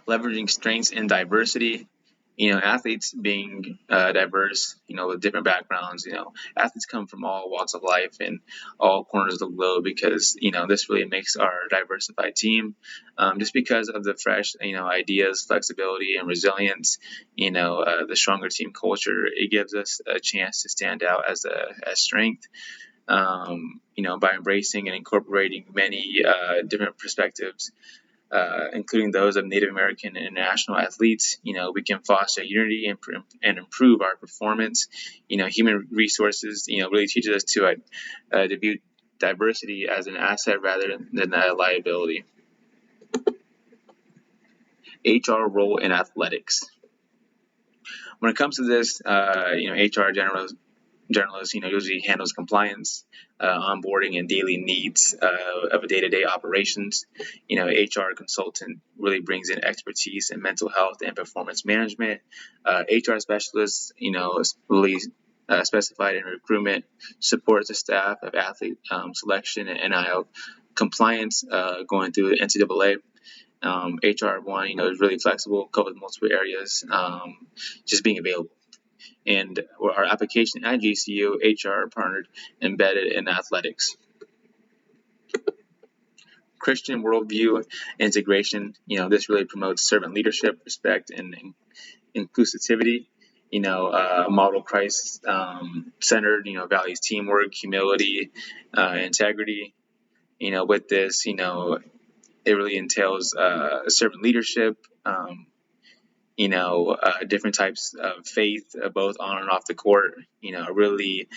leveraging strengths in diversity. Athletes being diverse, with different backgrounds. Athletes come from all walks of life and all corners of the globe because, this really makes our diversified team. Just because of the fresh, ideas, flexibility, and resilience, the stronger team culture, it gives us a chance to stand out as strength. By embracing and incorporating many different perspectives, including those of Native American and international athletes, we can foster unity and improve our performance. Human resources, really teaches us to view diversity as an asset rather than a liability. HR role in athletics. When it comes to this, HR generalist, usually handles compliance, onboarding, and daily needs of day-to-day operations. HR consultant really brings in expertise in mental health and performance management. HR specialists, really specified in recruitment, supports the staff of athlete selection and NIL compliance, going through the NCAA. HR1, is really flexible, covers multiple areas, just being available. And our application at GCU, HR partnered embedded in athletics. Christian worldview integration, this really promotes servant leadership, respect, and inclusivity. Model Christ centered, values teamwork, humility, integrity. With this, it really entails servant leadership, different types of faith, both on and off the court, really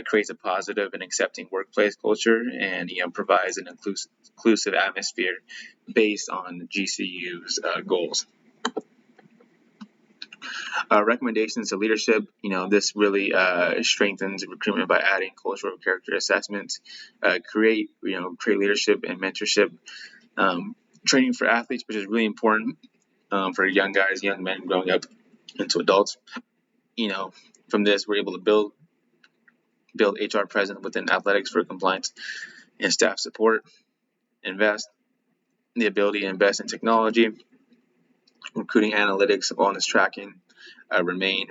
creates a positive and accepting workplace culture and, provides an inclusive atmosphere based on GCU's goals. Recommendations to leadership, this really strengthens recruitment by adding cultural character assessments, create leadership and mentorship, training for athletes, which is really important for young men growing up into adults. From this, we're able to build HR presence within athletics for compliance and staff support, the ability to invest in technology, recruiting analytics, wellness tracking, remain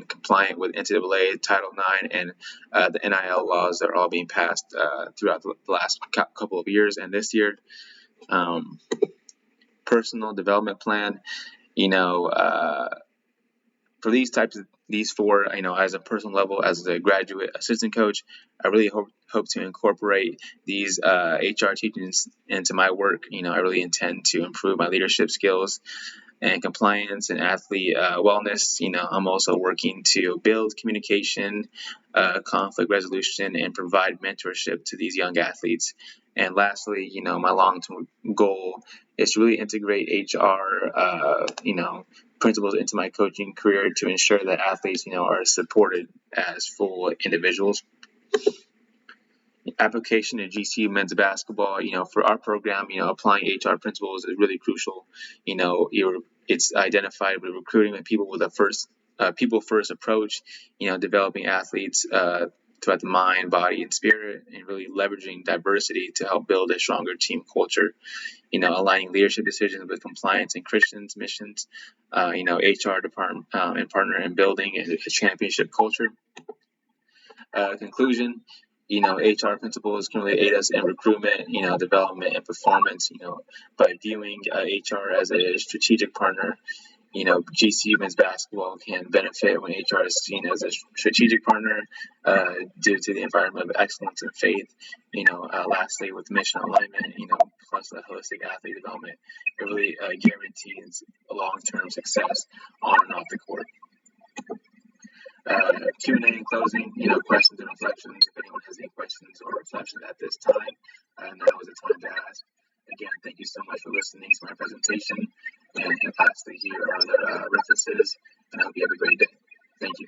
compliant with NCAA, Title IX, and the NIL laws that are all being passed throughout the last couple of years and this year. Personal development plan, for these four, as a personal level, as a graduate assistant coach, I really hope to incorporate these HR teachings into my work. I really intend to improve my leadership skills and compliance and athlete wellness. I'm also working to build communication, conflict resolution, and provide mentorship to these young athletes. And lastly, my long-term goal is to really integrate HR, principles into my coaching career to ensure that athletes, are supported as full individuals. Application to GCU men's basketball, for our program, applying HR principles is really crucial. It's identified with recruiting with people with a people first approach, developing athletes throughout the mind, body, and spirit, and really leveraging diversity to help build a stronger team culture. Aligning leadership decisions with compliance and Christian's missions. HR department and partner in building a championship culture. Conclusion. HR principles can really aid us in recruitment, development and performance, by viewing HR as a strategic partner. GCU men's basketball can benefit when HR is seen as a strategic partner due to the environment of excellence and faith. Lastly, with mission alignment, plus the holistic athlete development, it really guarantees long-term success on and off the court. Q&A in closing, questions and reflections. If anyone has any questions or reflections at this time, now is the time to ask. Again, thank you so much for listening to my presentation. And lastly, here are the references, and I hope you have a great day. Thank you.